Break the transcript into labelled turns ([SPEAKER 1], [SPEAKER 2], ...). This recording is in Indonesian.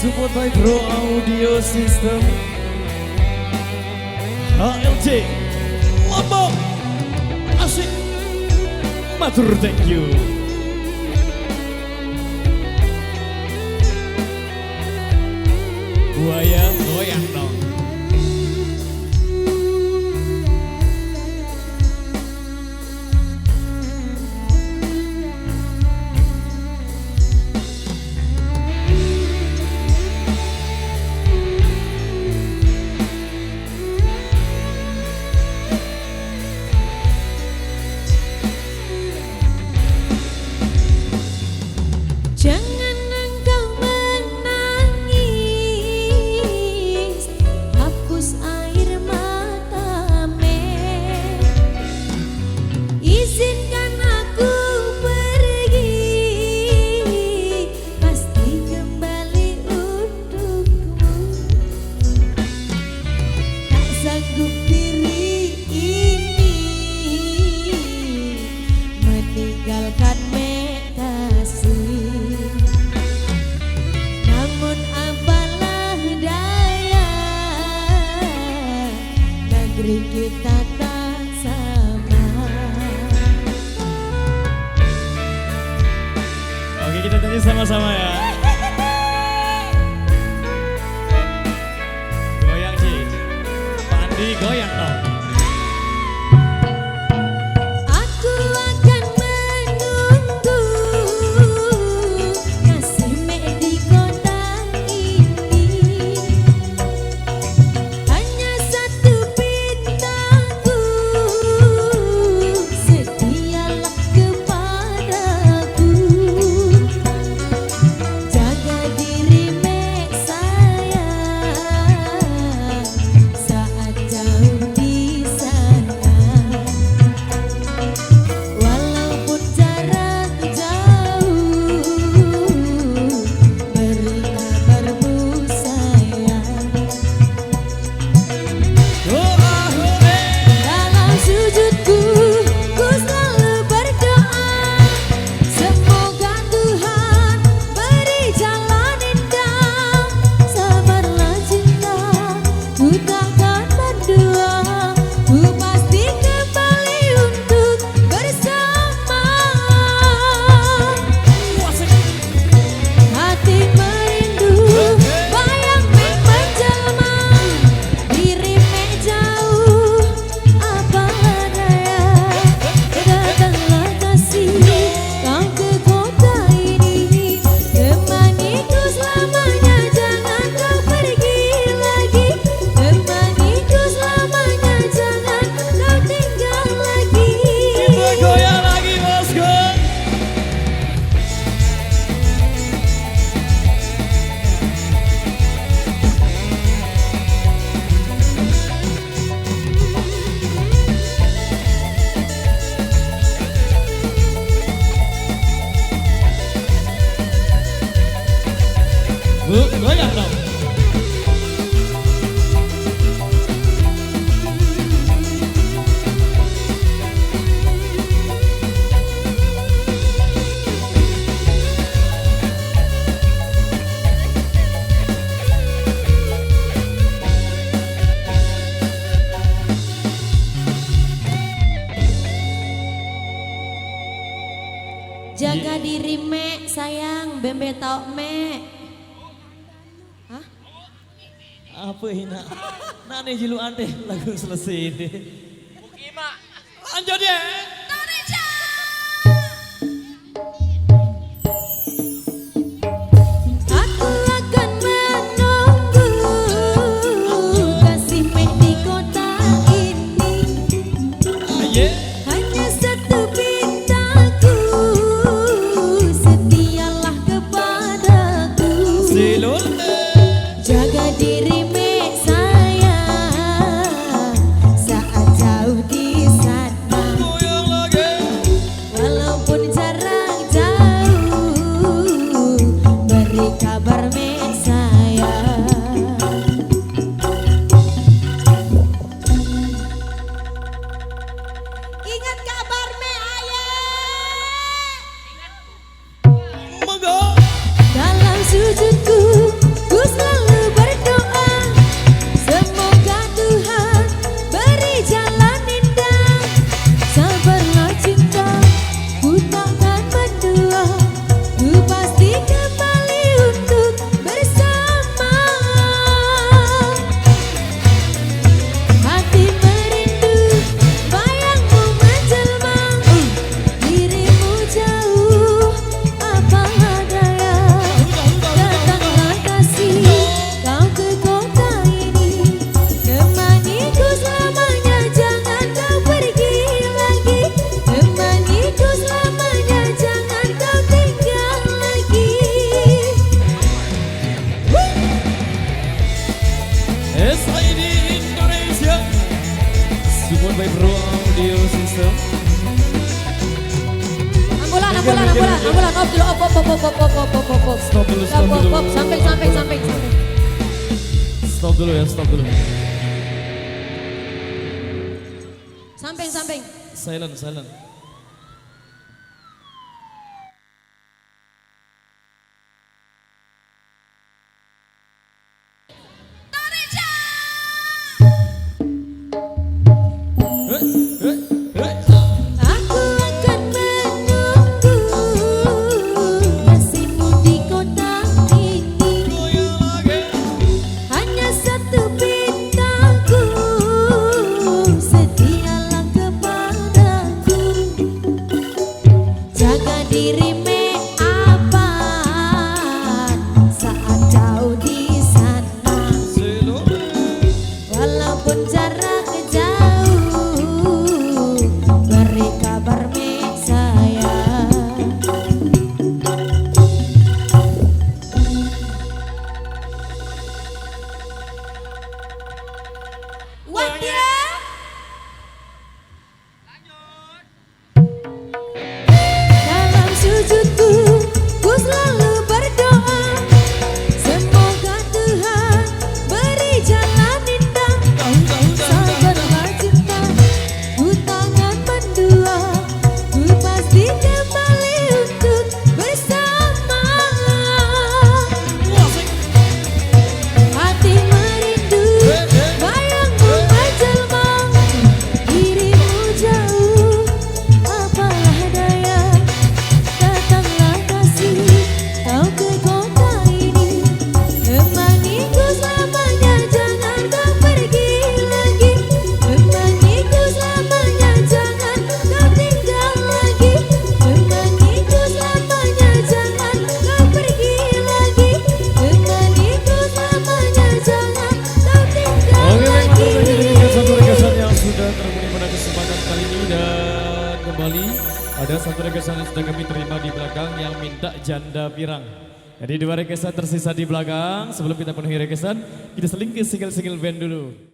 [SPEAKER 1] Support by Pro Audio System HLC Lombok asik matur thank you. Buaya goyang dong.
[SPEAKER 2] Jangan engkau menangis, hapus air matamu. Izinkan aku pergi, pasti kembali untukmu. Tak sanggup diri ini meninggalkan kasih. Namun apalah daya, negeri kita tak sama.
[SPEAKER 1] Oke, kita nyanyi sama-sama ya. Goyang Ci, Pak Andi goyang dong.
[SPEAKER 2] Aku akan menunggu kasihmu di kota ini. Hanya satu pintaku, setialah kepadaku. Jaga dirimu sayang, saat jauh di sana. Walaupun jarak jauh, beri kabarmu sayang. Dalam sujudku, ku selalu berdoa, semoga Tuhan beri jalan indah. Sabarlah cinta, ku takkan berdua, ku pasti kembali untuk bersama. Hati merindu, bayang menjelma, dirimu jauh, apa daya. Datanglah kasih, kau ke kota ini, temaniku selamanya, jangan kau pergi lagi. Temaniku selamanya, jangan kau tinggal lagi.
[SPEAKER 1] Kita goyang lagi bosku. Bu, goyang dong.
[SPEAKER 2] Jaga diri mek sayang, bembe tau mek. Hah?
[SPEAKER 1] Apa hina? Nane jilu ante lagu selesai ini. Lanjut ya.
[SPEAKER 2] Aku akan menunggu kasih mek di kota ini.
[SPEAKER 1] Aye.
[SPEAKER 2] Hanya satu pintaku, setialah kepadaku.
[SPEAKER 1] Silul.
[SPEAKER 2] Jaga dirimu sayang, saat jauh di sana. ambulan, off dulu, off.
[SPEAKER 1] Stop dulu, stop dulu.
[SPEAKER 2] Off, samping.
[SPEAKER 1] Stop dulu ya, stop dulu.
[SPEAKER 2] Samping.
[SPEAKER 1] Silent.
[SPEAKER 2] Aku akan menunggu kasihmu di kota ini. Hanya satu bintangku, setialah kepadaku. Jaga diri me aman saat jauh di sana. Walaupun jarak jauh, beri kabar me sayang. Wadya. Dalam sujudku, ku selalu berdoa, semoga Tuhan beri jalan indah. Sabarlah cinta, ku tangan mendua, ku pasti kembali untuk bersama. Hati merindu, bayangmu menjelma, dirimu jauh, apalah daya. Datanglah kasih, kau ke kota ini, temaniku selamanya, jangan kau pergi lagi. Temaniku selamanya, jangan kau tinggal lagi. Temaniku selamanya, jangan kau pergi lagi. Temaniku selamanya, jangan kau tinggal
[SPEAKER 1] Oke, baik,
[SPEAKER 2] lagi.
[SPEAKER 1] mantap. Ini satu requestan yang sudah terpenuhi pada kesempatan kali ini. Dan kembali ada satu requestan yang sudah kami terima di belakang yang minta janda pirang. Jadi 2 requestan tersisa di belakang. Sebelum kita penuhi requestan, kita seling ke single-single band dulu.